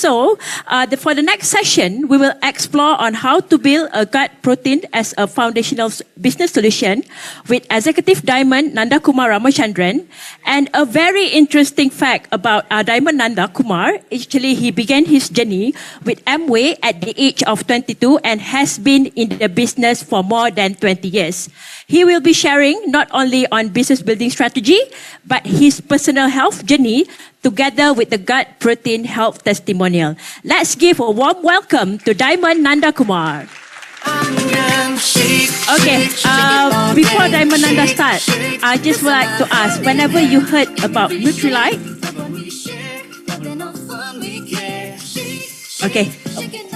For the next session, we will explore on how to build a gut protein as a foundational business solution with Executive Diamond Nantha Kumar Ramachandran. And a very interesting fact about Diamond Nantha Kumar, actually he began his journey with Amway at the age of 22 and has been in the business for more than 20 years. He will be sharing not only on business building strategy, but his personal health journey together with the gut protein health testimonial. Let's give a warm welcome to Diamond Nantha Kumar. Okay, before Diamond Nantha starts, I just would like to ask, whenever you heard about Nutrilite, okay,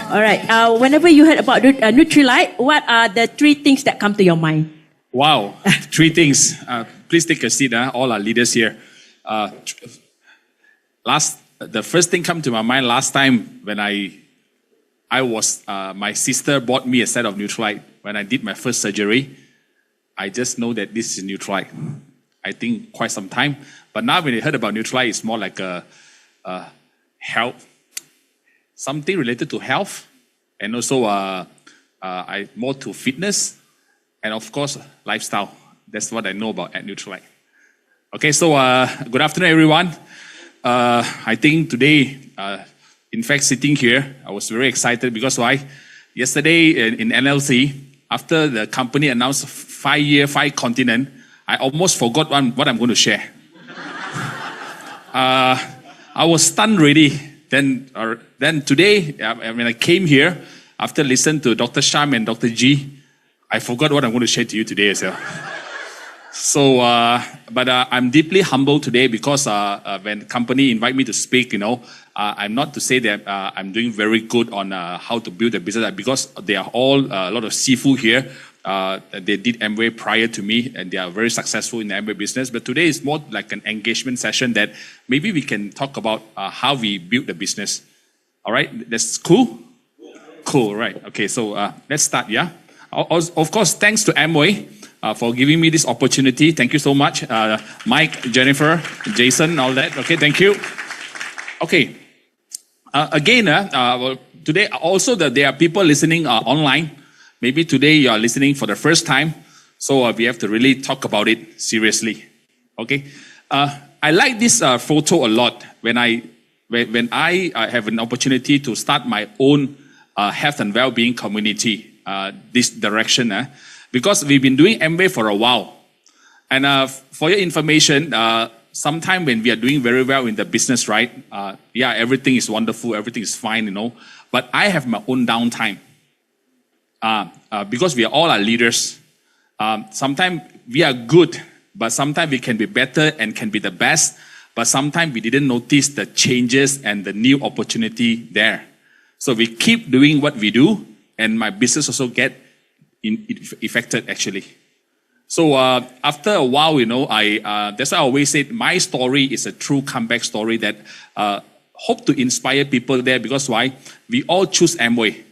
all right, whenever you heard about Nutrilite, what are the three things that come to your mind? Wow, three things. Please take a seat, all our leaders here. The first thing come to my mind last time when my sister bought me a set of Nutrilite when I did my first surgery. I just know that this is Nutrilite. I think quite some time. But now when I heard about Nutrilite, it's more like a health, something related to health, and also more to fitness, and of course, lifestyle. That's what I know about at Nutrilite. Okay, so good afternoon, everyone. I think today, in fact, sitting here, I was very excited because why? Yesterday in NLC, after the company announced 5-year, 5 continent, I almost forgot what I'm going to share. I was stunned really. Then today, when I came here, after listening to Dr. Sham and Dr. G, I forgot what I'm going to share to you today as well. So, but I'm deeply humbled today because when the company invite me to speak, I'm not to say that I'm doing very good on how to build a business because they are all a lot of seafood here. They did Amway prior to me and they are very successful in the Amway business. But today is more like an engagement session that maybe we can talk about how we build the business. All right, that's cool? Cool, right. Okay, so let's start, yeah? Of course, thanks to Amway for giving me this opportunity. Thank you so much. Mike, Jennifer, Jason, all that. Okay, thank you. Okay. Again, today also there are people listening online. Maybe today you are listening for the first time. So we have to really talk about it seriously. Okay. I like this photo a lot when I have an opportunity to start my own health and well-being community. This direction, because we've been doing Amway for a while. And for your information, sometime when we are doing very well in the business, right? Everything is wonderful, everything is fine, But I have my own downtime. Because we are all our leaders. Sometimes we are good, but sometimes we can be better and can be the best. But sometimes we didn't notice the changes and the new opportunity there. So we keep doing what we do. And my business also get affected actually. So after a while, that's why I always say my story is a true comeback story that hope to inspire people there because why? We all choose Amway.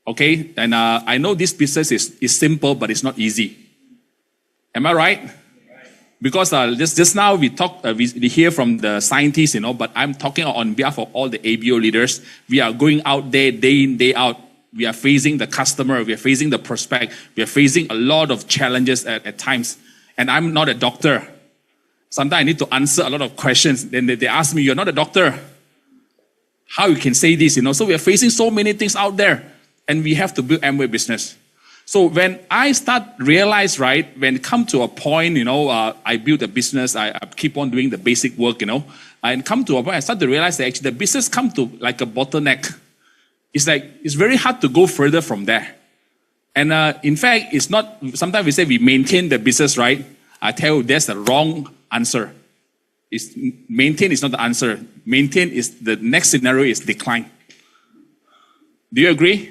Okay? And I know this business is simple, but it's not easy. Am I right? Because just now we hear from the scientists, but I'm talking on behalf of all the ABO leaders. We are going out there day in, day out. We are facing the customer, we are facing the prospect, we are facing a lot of challenges at times. And I'm not a doctor. Sometimes I need to answer a lot of questions. Then they ask me, you're not a doctor. How you can say this, So we are facing so many things out there. And we have to build Amway business. So when I start realize, right, when it come to a point, I build a business, I keep on doing the basic work, and come to a point, I start to realize that actually the business come to like a bottleneck. It's very hard to go further from there. And in fact, it's not, sometimes we say we maintain the business, right? I tell you, that's the wrong answer. Maintain is not the answer. Maintain is, the next scenario is decline. Do you agree? Yes.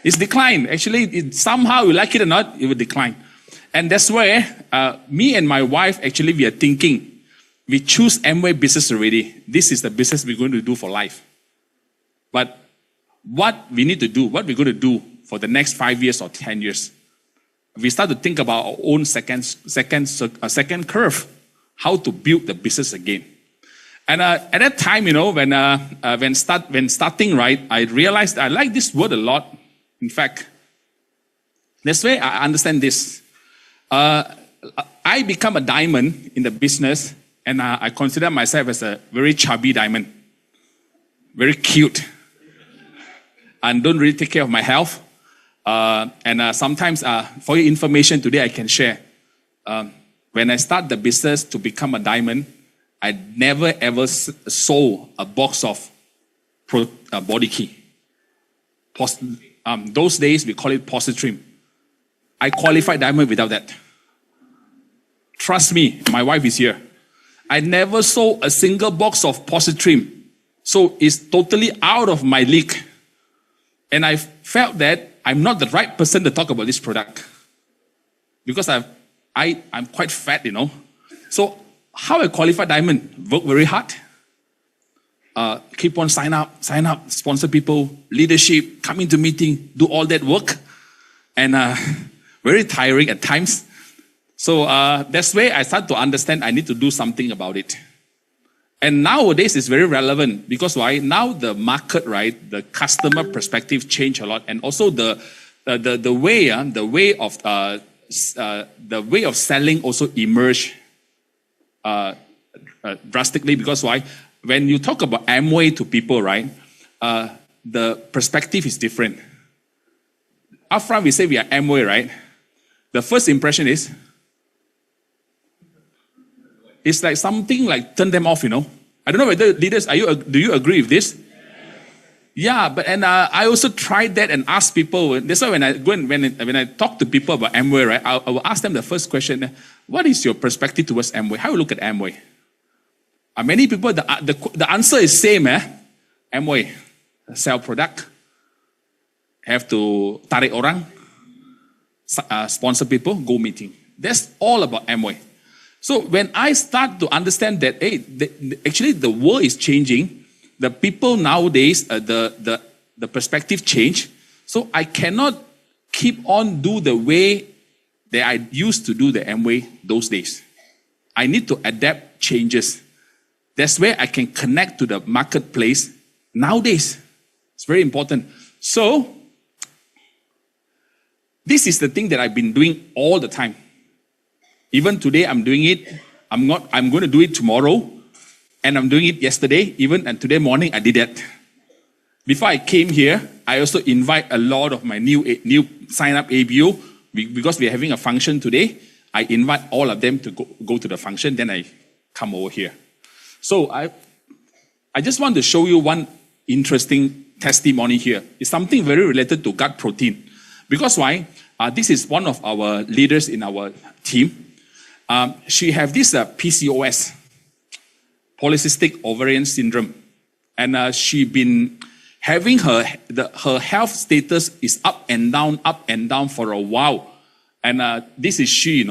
It's decline. Actually, somehow, you like it or not, it will decline. And that's where me and my wife, actually, we are thinking, we choose Amway business already. This is the business we're going to do for life. But what we need to do, what we're going to do for the next 5 years or 10 years. We start to think about our own second curve, how to build the business again. And at that time, when starting, right, I realized I like this word a lot. In fact, that's why I understand this. I become a diamond in the business, and I consider myself as a very chubby diamond, very cute, and don't really take care of my health. And sometimes, for your information today, I can share. When I start the business to become a diamond, I never ever sold a box of body key. Those days, we call it positrim. I qualified diamond without that. Trust me, my wife is here. I never sold a single box of positrim. So it's totally out of my league. And I felt that I'm not the right person to talk about this product. Because I'm quite fat, So how I qualify diamond? Work very hard. Keep on sign up, sponsor people, leadership, come into meeting, do all that work. And very tiring at times. So that's where I start to understand I need to do something about it. And nowadays it's very relevant because why? Now the market, right, the customer perspective change a lot, and also the way of selling also emerge drastically because why? When you talk about Amway to people, right, the perspective is different. Upfront we say we are Amway, right? The first impression is it's like something like turn them off, I don't know whether leaders, do you agree with this? Yeah, but I also tried that and asked people. That's why when I talk to people about Amway, right, I will ask them the first question: what is your perspective towards Amway? How do you look at Amway? Many people the answer is same, Amway, sell product, have to tarik orang, sponsor people, go meeting. That's all about Amway. So when I start to understand that, actually the world is changing, the people nowadays, the perspective change. So I cannot keep on do the way that I used to do the Amway those days. I need to adapt changes. That's where I can connect to the marketplace nowadays. It's very important. So this is the thing that I've been doing all the time. Even today, I'm doing it. I'm going to do it tomorrow. And I'm doing it yesterday, and today morning, I did that. Before I came here, I also invite a lot of my new sign-up ABO. Because we're having a function today, I invite all of them to go to the function, then I come over here. So I just want to show you one interesting testimony here. It's something very related to gut protein. Because why? This is one of our leaders in our team. She have this PCOS, polycystic ovarian syndrome, and she been having her health status is up and down for a while, and this is she,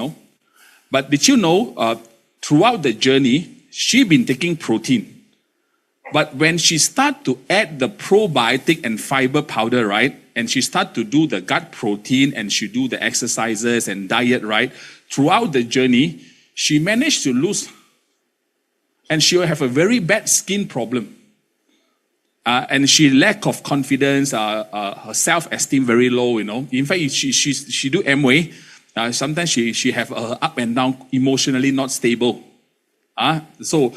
But did you know throughout the journey she been taking protein, but when she start to add the probiotic and fiber powder, right, and she start to do the gut protein and she do the exercises and diet, right. Throughout the journey, she managed to lose, and she will have a very bad skin problem. And she lack of confidence, her self-esteem very low, In fact, she do Amway. Sometimes she have up and down, emotionally not stable. So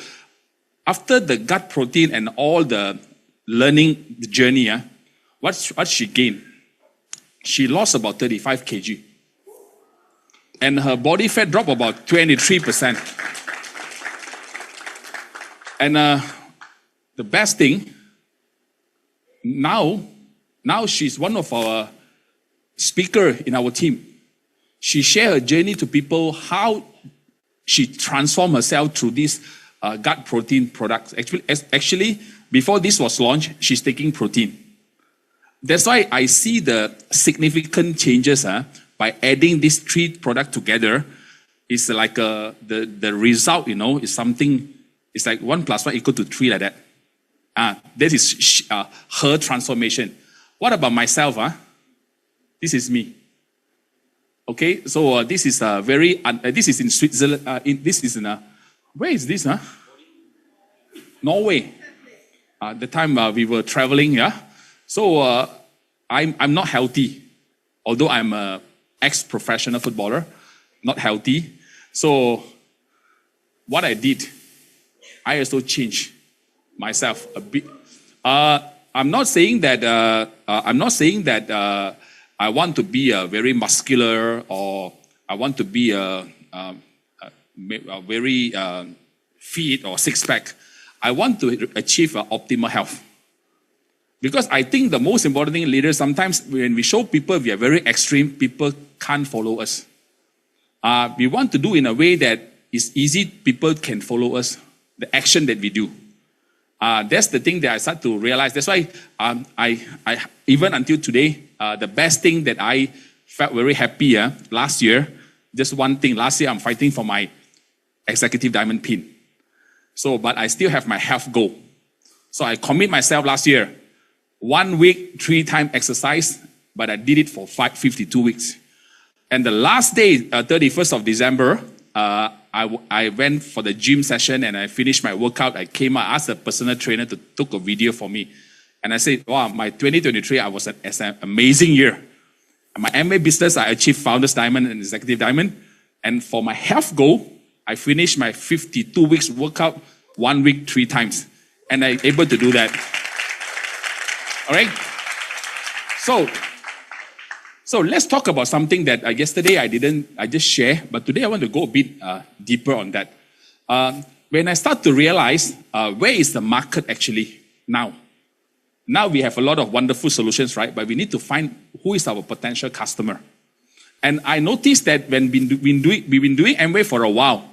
after the gut protein and all the learning journey, what she gained? She lost about 35 kg. And her body fat dropped about 23%. And the best thing, now she's one of our speaker in our team. She shared her journey to people, how she transformed herself through these gut protein products. Actually, before this was launched, she's taking protein. That's why I see the significant changes by adding these three products together. It's like the result, is something. It's like 1 + 1 = 3 like that. That is her transformation. What about myself? This is me. Okay, so this is this is in Switzerland. This is in where is this? Norway. The time we were traveling, yeah. So I'm not healthy, although I'm a ex-professional footballer, not healthy. So what I did, I also changed myself a bit. I'm not saying that I want to be a very muscular or I want to be a very fit or six-pack. I want to achieve optimal health. Because I think the most important thing in leaders, sometimes when we show people we are very extreme, people can't follow us. We want to do in a way that is easy, people can follow us, the action that we do. That's the thing that I start to realize. That's why I even until today, the best thing that I felt very happy last year, just one thing, last year I'm fighting for my executive diamond pin. So, but I still have my health goal. So I commit myself last year, 1 week, 3 times exercise, but I did it for 52 weeks. And the last day, 31st of December, I went for the gym session and I finished my workout. I came out, asked the personal trainer to take a video for me. And I said, wow, my 2023, I was an amazing year. My MA business, I achieved Founders Diamond and Executive Diamond. And for my health goal, I finished my 52 weeks workout, 1 week, 3 times. And I'm able to do that. All right? So let's talk about something that yesterday I just shared, but today I want to go a bit deeper on that. When I start to realize where is the market actually now? Now we have a lot of wonderful solutions, right? But we need to find who is our potential customer. And I noticed that when we've been doing Amway for a while,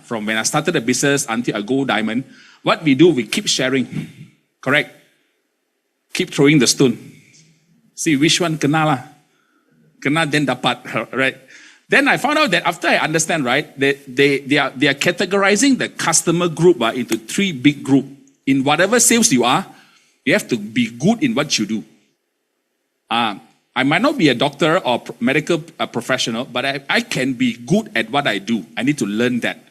from when I started the business until I go diamond, what we do, we keep sharing. Correct? Keep throwing the stone. See which one kena lah. Kena then dapat, right? Then I found out that after I understand, right, they are categorizing the customer group into 3 big groups. In whatever sales you are, you have to be good in what you do. I might not be a doctor or medical professional, but I can be good at what I do. I need to learn that.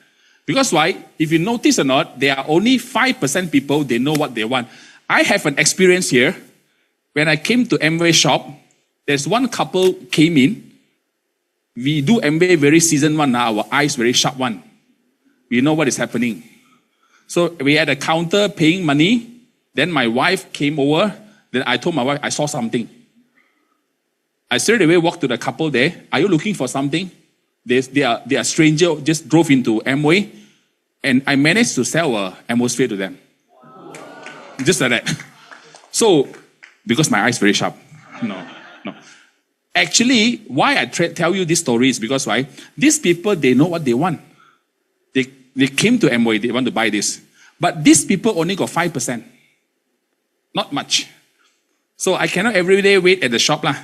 Because why? If you notice or not, there are only 5% people, they know what they want. I have an experience here. When I came to Amway shop, there's one couple came in. We do Amway very season 1 now, our eyes very sharp one. We know what is happening. So we had a counter paying money. Then my wife came over. Then I told my wife, I saw something. I straight away walked to the couple there. Are you looking for something? They are stranger, just drove into Amway. And I managed to sell an atmosphere to them. Wow. Just like that. So, because my eyes very sharp. No. Actually, why I tell you this story is because why? These people, they know what they want. They came to Amway, they want to buy this. But these people only got 5%. Not much. So I cannot every day wait at the shop lah.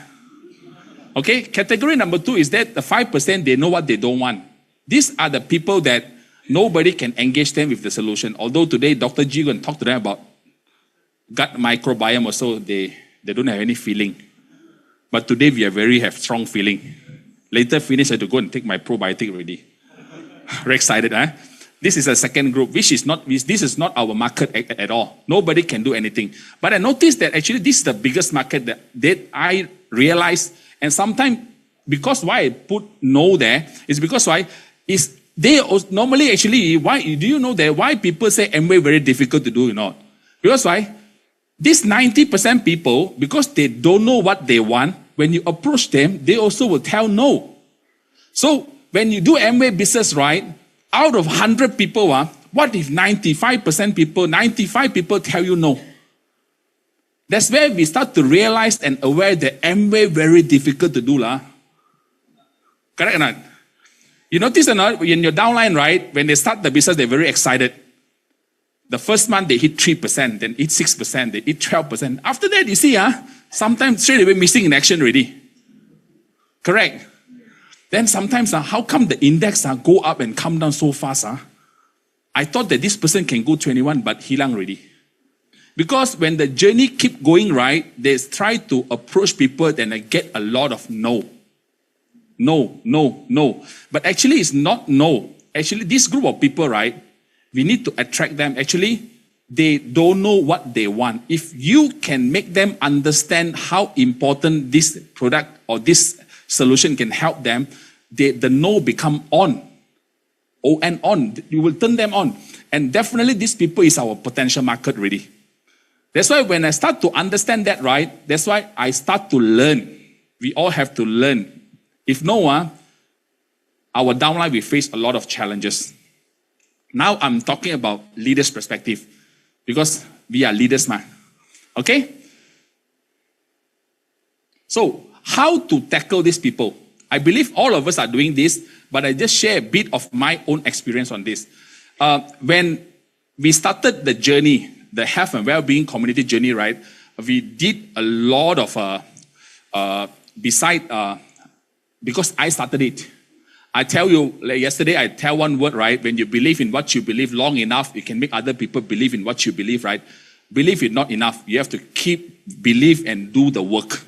Okay, category number 2 is that the 5%, they know what they don't want. These are the people that nobody can engage them with the solution. Although today, Dr. G going to talk to them about gut microbiome also, they don't have any feeling. But today, we have strong feeling. Later finish, I have to go and take my probiotic already. Very excited, huh? This is a second group, this is not our market at all. Nobody can do anything. But I noticed that actually this is the biggest market that I realized. And sometimes, because why I put no there, is because why? Is they normally actually, why do you know that why people say Amway very difficult to do, Because why? These 90% people, because they don't know what they want, when you approach them, they also will tell no. So when you do Amway business, right, out of 100 people, what if 95 people tell you no? That's where we start to realize and aware that Amway very difficult to do. Correct or not? You notice or not, in your downline, right, when they start the business, they're very excited. The first month, they hit 3%, then hit 6%, they hit 12%. After that, you see, sometimes straight away missing in action already. Correct? Then sometimes, how come the index go up and come down so fast? I thought that this person can go 21, but hilang already. Because when the journey keep going right, they try to approach people and they get a lot of no. No. But actually, it's not no. Actually, this group of people, right, we need to attract them. Actually, they don't know what they want. If you can make them understand how important this product or this solution can help them, the no become on. O and on. You will turn them on. And definitely these people is our potential market really. That's why when I start to understand that, right, that's why I start to learn. We all have to learn. If no, our downline will face a lot of challenges. Now I'm talking about leaders' perspective because we are leaders, man. Okay? So, how to tackle these people? I believe all of us are doing this, but I just share a bit of my own experience on this. When we started the journey, the health and well-being community journey, right, we did a lot of, because I started it. I tell you, like yesterday, I tell one word, right? When you believe in what you believe long enough, you can make other people believe in what you believe, right? Believe is not enough. You have to keep believe and do the work.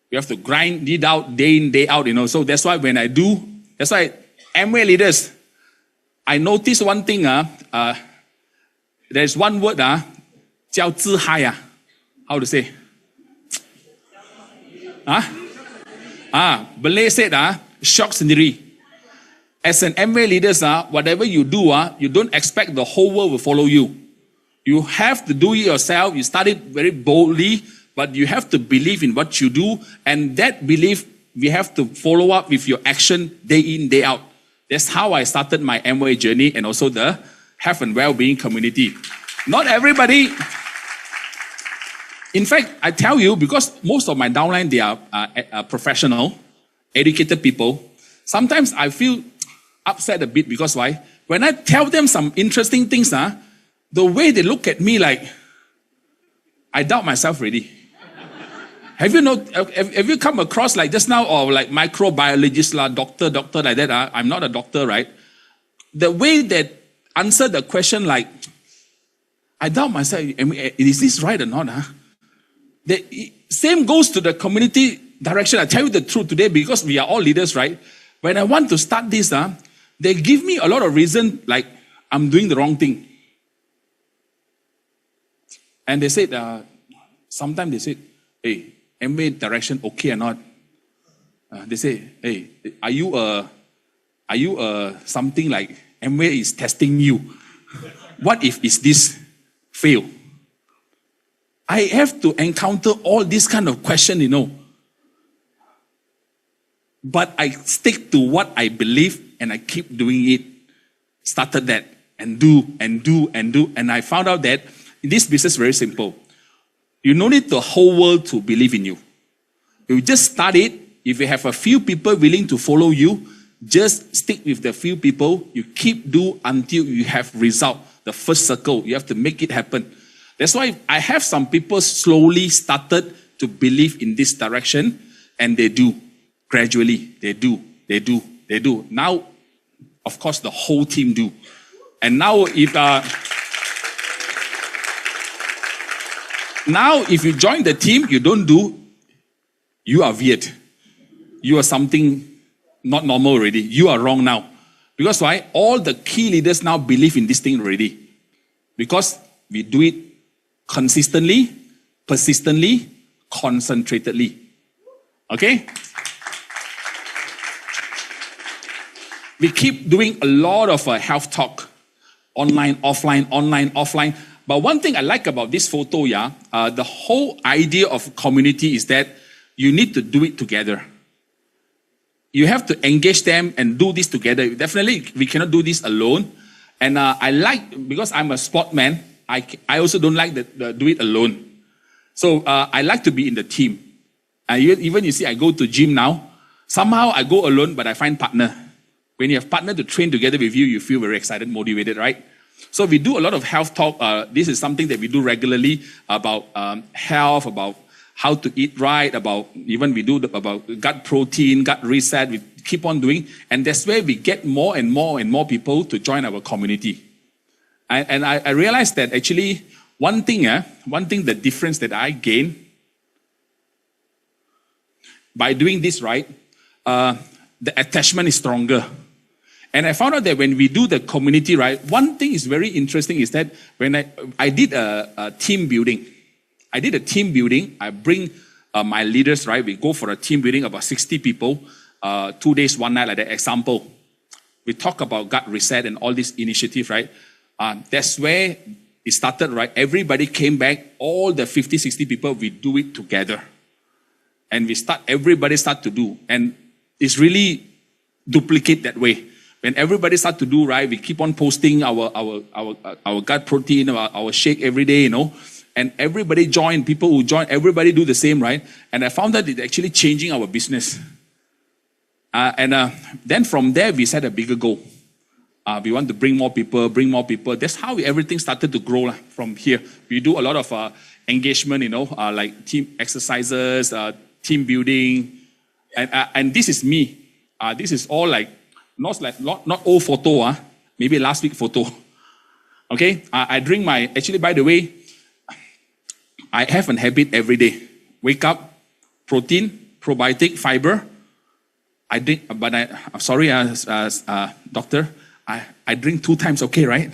You have to grind it out day in, day out, So that's why when I do, that's why Amway leaders, I notice one thing, there's one word, 叫自嗨, how to say? Malay said, shock sendiri. As an Amway leaders, whatever you do, you don't expect the whole world will follow you. You have to do it yourself. You start it very boldly, but you have to believe in what you do. And that belief, we have to follow up with your action day in, day out. That's how I started my Amway journey and also the health and well-being community. Not everybody. In fact, I tell you, because most of my downline, they are professional, educated people. Sometimes I feel upset a bit because why? When I tell them some interesting things, the way they look at me like, I doubt myself already. Have you come across like just now or like microbiologist, doctor like that? I'm not a doctor, right? The way that answer the question like, I doubt myself, is this right or not? The same goes to the community direction. I tell you the truth today because we are all leaders, right? When I want to start this, they give me a lot of reason like I'm doing the wrong thing. And they said, sometimes they said, hey, Amway direction okay or not? They say, hey, are you something like Amway is testing you? What if is this fail? I have to encounter all this kind of question, But I stick to what I believe and I keep doing it. Started that and do. And I found out that this business is very simple. You don't need the whole world to believe in you. You just start it. If you have a few people willing to follow you, just stick with the few people. You keep do until you have result. The first circle, you have to make it happen. That's why I have some people slowly started to believe in this direction, and they do. Gradually, they do. Now, of course, the whole team do. And now, if you join the team, you don't do, you are weird. You are something not normal already. You are wrong now. Because why? All the key leaders now believe in this thing already. Because we do it consistently, persistently, concentratedly. Okay? We keep doing a lot of health talk. Online, offline. But one thing I like about this photo, the whole idea of community is that you need to do it together. You have to engage them and do this together. Definitely, we cannot do this alone. And I like, because I'm a sportman, I also don't like the do it alone. So I like to be in the team. Even you see, I go to gym now. Somehow I go alone, but I find partner. When you have partner to train together with you, you feel very excited, motivated, right? So we do a lot of health talk. This is something that we do regularly about health, about how to eat right, about even we do about gut protein, gut reset. We keep on doing, and that's where we get more and more people to join our community. And I realized that actually one thing, the difference that I gain by doing this right, the attachment is stronger. And I found out that when we do the community, right, one thing is very interesting is that when I did a team building, I bring my leaders, right, we go for a team building, about 60 people, 2 days, 1 night, like that example. We talk about gut reset and all these initiatives, right? That's where it started, right? Everybody came back, all the 50, 60 people, we do it together. And everybody start to do. And it's really duplicate that way. When everybody start to do, right, we keep on posting our gut protein, our shake every day, and everybody join, people who join, everybody do the same, right? And I found that it's actually changing our business. Then from there, we set a bigger goal. We want to bring more people. That's how everything started to grow from here. We do a lot of engagement, like team exercises, team building. And this is me. This is all not old photo, maybe last week photo. Okay, I drink actually, by the way, I have a habit every day. Wake up, protein, probiotic, fiber. I drink, but I'm sorry, doctor, I drink 2 times, okay, right?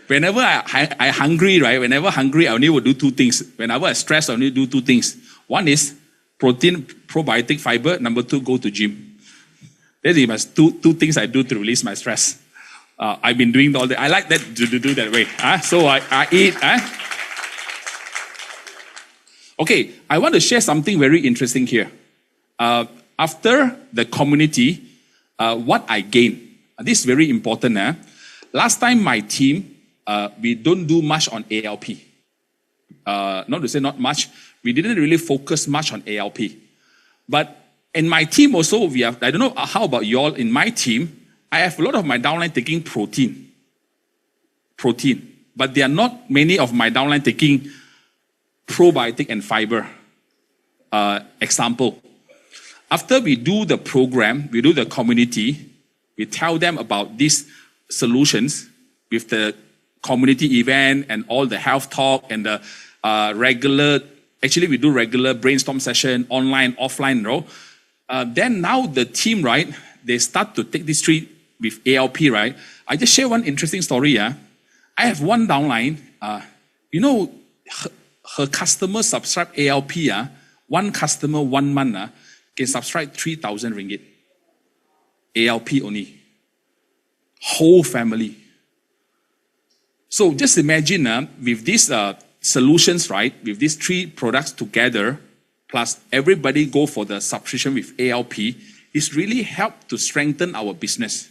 Whenever I hungry, right? Whenever hungry, I only will do 2 things. Whenever I stress, I only do 2 things. One is protein, probiotic, fiber. Number 2, go to gym. These are two things I do to release my stress. I've been doing all that. I like that to do that way. So I eat. Okay, I want to share something very interesting here. After the community, what I gained. This is very important. Last time my team, we don't do much on ALP. Not to say not much. We didn't really focus much on ALP. But in my team also, we have, I don't know how about y'all, in my team, I have a lot of my downline taking protein. But there are not many of my downline taking probiotic and fiber. Example. After we do the program, we do the community, we tell them about these solutions with the community event and all the health talk and the we do regular brainstorm session, online, offline, then now the team, right, they start to take this treat with ALP, right? I just share one interesting story. I have one downline, her customer subscribe ALP, one customer 1 month, can subscribe 3,000 ringgit. ALP only. Whole family. So just imagine with these solutions, right, with these 3 products together, plus everybody go for the subscription with ALP, it's really helped to strengthen our business.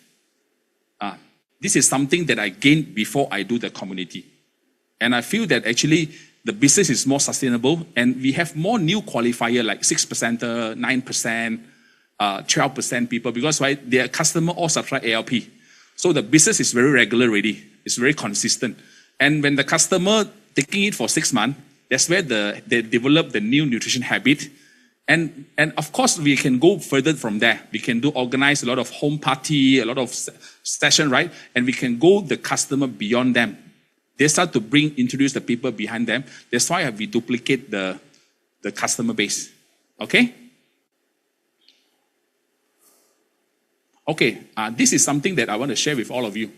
This is something that I gained before I do the community. And I feel that actually the business is more sustainable and we have more new qualifier like 6%, 9%, 12% people because right, their customer all subscribe ALP. So the business is very regular already. It's very consistent. And when the customer taking it for 6 months, that's where they develop the new nutrition habit. And of course, we can go further from there. We can organize a lot of home party, a lot of session, right? And we can go the customer beyond them. They start to introduce the people behind them. That's why we duplicate the customer base. Okay? Okay, this is something that I want to share with all of you.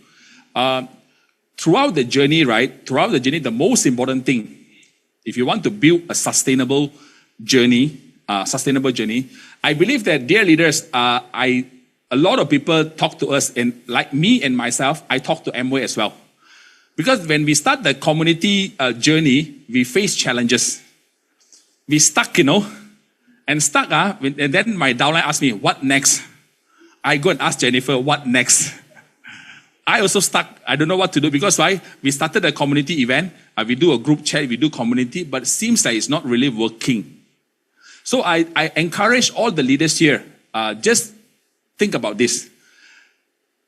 Throughout the journey, right? Throughout the journey, the most important thing, if you want to build a sustainable journey, I believe that, dear leaders, a lot of people talk to us, and like me and myself, I talk to Amway as well. Because when we start the community journey, we face challenges. We stuck, and then my downline asked me, what next? I go and ask Jennifer, what next? I also stuck. I don't know what to do because why? We started a community event. We do a group chat, we do community, but it seems like it's not really working. So I encourage all the leaders here, just think about this.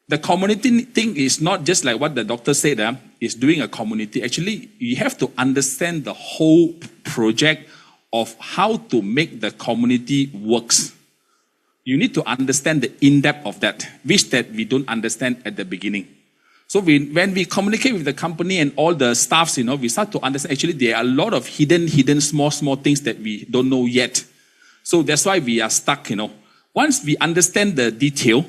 The community thing is not just like what the doctor said, is doing a community. Actually, you have to understand the whole project of how to make the community works. You need to understand the in-depth of that, which that we don't understand at the beginning. So when we communicate with the company and all the staffs, we start to understand actually there are a lot of hidden small things that we don't know yet. So that's why we are stuck, Once we understand the detail,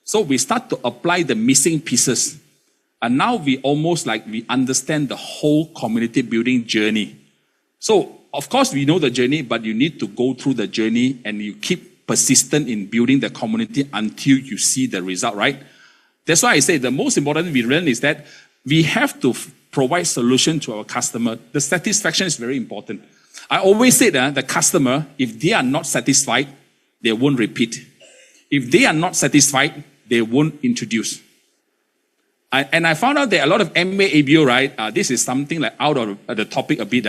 so we start to apply the missing pieces. And now we almost like we understand the whole community building journey. So, of course, we know the journey, but you need to go through the journey and you keep persistent in building the community until you see the result, right? That's why I say the most important we learn is that we have to provide solution to our customer. The satisfaction is very important. I always say that the customer, if they are not satisfied, they won't repeat. If they are not satisfied, they won't introduce. And I found out that a lot of MA ABO, right? This is something like out of the topic a bit.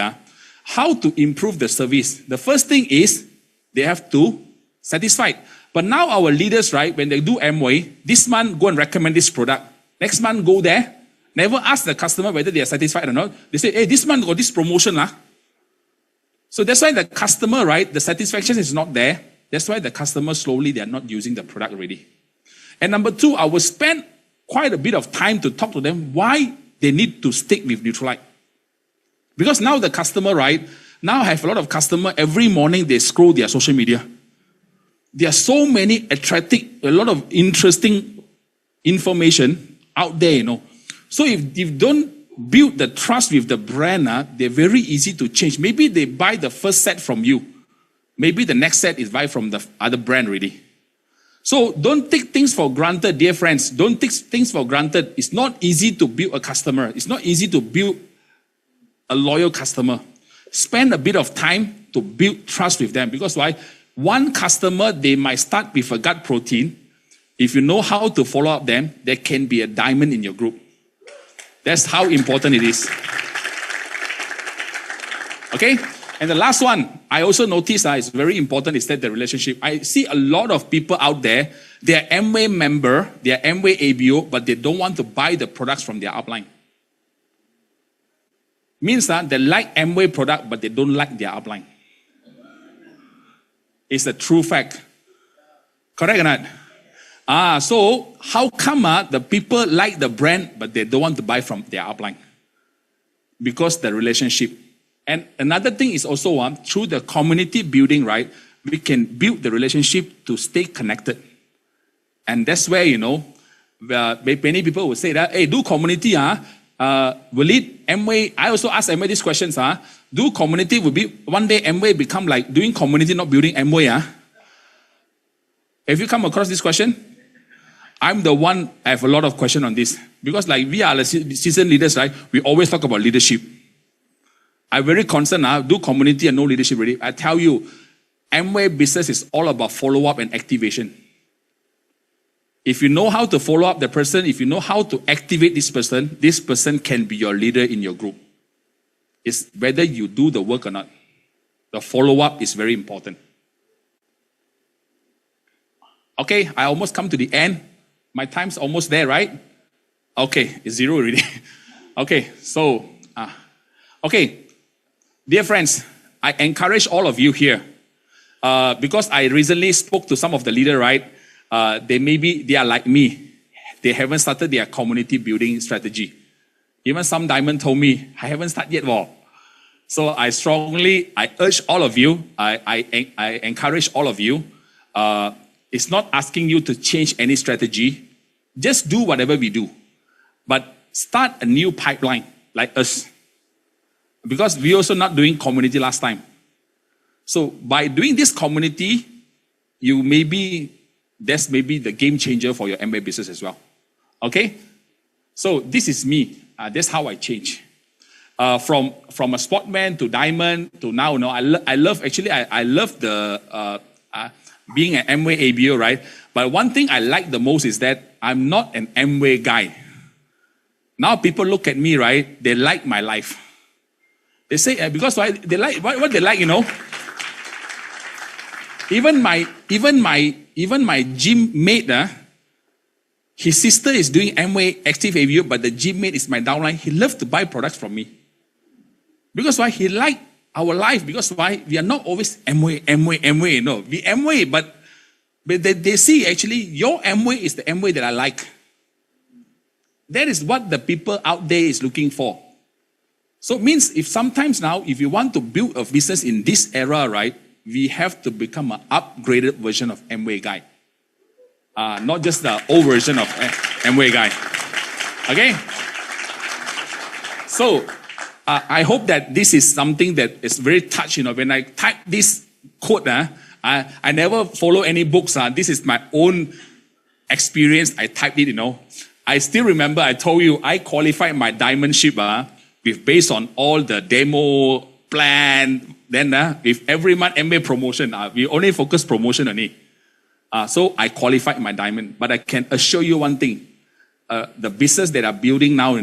How to improve the service. The first thing is they have to satisfy. But now our leaders, right, when they do Amway, this month go and recommend this product. Next month go there. Never ask the customer whether they are satisfied or not. They say, hey, this month got this promotion. So that's why the customer, right, the satisfaction is not there. That's why the customer slowly, they are not using the product already. And number two, I will spend quite a bit of time to talk to them why they need to stick with Neutralite. Because now the customer, right, now I have a lot of customer, every morning they scroll their social media. There are so many attractive, a lot of interesting information out there, So if you don't build the trust with the brand, they're very easy to change. Maybe they buy the first set from you. Maybe the next set is buy from the other brand already. So don't take things for granted, dear friends. Don't take things for granted. It's not easy to build a customer. It's not easy to build a loyal customer. Spend a bit of time to build trust with them. Because why? One customer, they might start with a gut protein. If you know how to follow up them, there can be a diamond in your group. That's how important it is. Okay? And the last one, I also noticed is very important, is that the relationship. I see a lot of people out there, they are Amway member, they are Amway ABO, but they don't want to buy the products from their upline. Means that they like Amway product, but they don't like their upline. It's a true fact. Correct or not? So how come the people like the brand, but they don't want to buy from their upline? Because the relationship. And another thing is also through the community building, right? We can build the relationship to stay connected. And that's where, many people will say that, hey, do community, will it Amway? I also ask Amway these questions, do community will be, one day Amway become like doing community, not building Amway, Have you come across this question? I'm the one, I have a lot of questions on this. Because like we are the seasoned leaders, right? We always talk about leadership. I'm very concerned now, do community and no leadership really. I tell you, Amway business is all about follow-up and activation. If you know how to follow up the person, if you know how to activate this person can be your leader in your group. It's whether you do the work or not. The follow-up is very important. Okay, I almost come to the end. My time's almost there, right? Okay, it's 0 already. Okay, so, okay. Dear friends, I encourage all of you here, because I recently spoke to some of the leaders, right? They are like me. They haven't started their community building strategy. Even some diamond told me, I haven't started yet. So I urge all of you, I encourage all of you, it's not asking you to change any strategy. Just do whatever we do. But start a new pipeline like us. Because we also not doing community last time. So by doing this community, that's maybe the game changer for your MBA business as well. Okay? So this is me. That's how I change. From a sportman to diamond to now, I love the being an Amway ABO, right? But one thing I like the most is that I'm not an Amway guy. Now people look at me, right? They like my life. They say, because why they like what they like, Even my gym mate, his sister is doing Amway Active ABO, but the gym mate is my downline. He loves to buy products from me. Because why? He like our life. Because why? We are not always Amway. No, we Amway, but they see actually your Amway is the Amway that I like. That is what the people out there is looking for. So it means if sometimes now, if you want to build a business in this era, right, we have to become an upgraded version of Amway Guide. Not just the old version of Amway Guide. Okay? So, I hope that this is something that is very touch. When I type this quote, I never follow any books. This is my own experience. I typed it, I still remember I told you I qualified my diamond ship with based on all the demo plan. Then with every month Amway promotion, we only focus promotion on it. So I qualified my diamond. But I can assure you one thing. The business that I'm building now,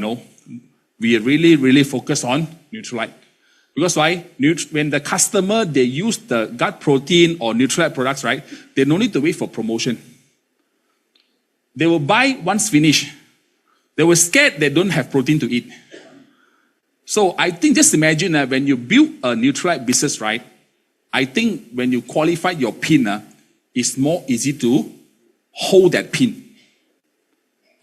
we really, really focus on Nutrilite. Because why? When the customer, they use the gut protein or Nutrilite products, right? They don't need to wait for promotion. They will buy once finished. They were scared they don't have protein to eat. So I think just imagine when you build a Nutrilite business, right? I think when you qualify your PIN, it's more easy to hold that PIN.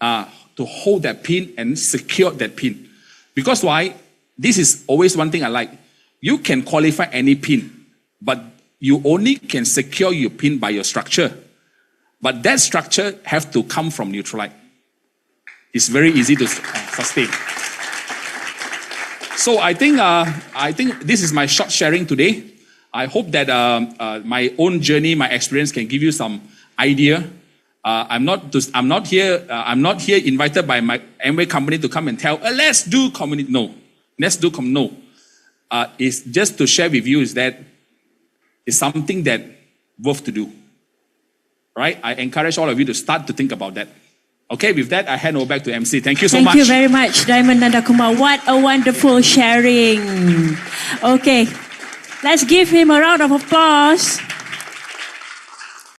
To hold that PIN and secure that PIN. Because why? This is always one thing I like. You can qualify any PIN, but you only can secure your PIN by your structure. But that structure have to come from Nutrilite. It's very easy to sustain. So I think this is my short sharing today. I hope that my own journey, my experience can give you some idea. I'm not here invited by my Amway company to come and tell, let's do community. No, let's do no. It's just to share with you is that it's something that worth to do. Right? I encourage all of you to start to think about that. Okay, with that, I hand over back to MC. Thank you so much. Thank you very much, Diamond Nantha Kumar. What a wonderful sharing. Okay, let's give him a round of applause.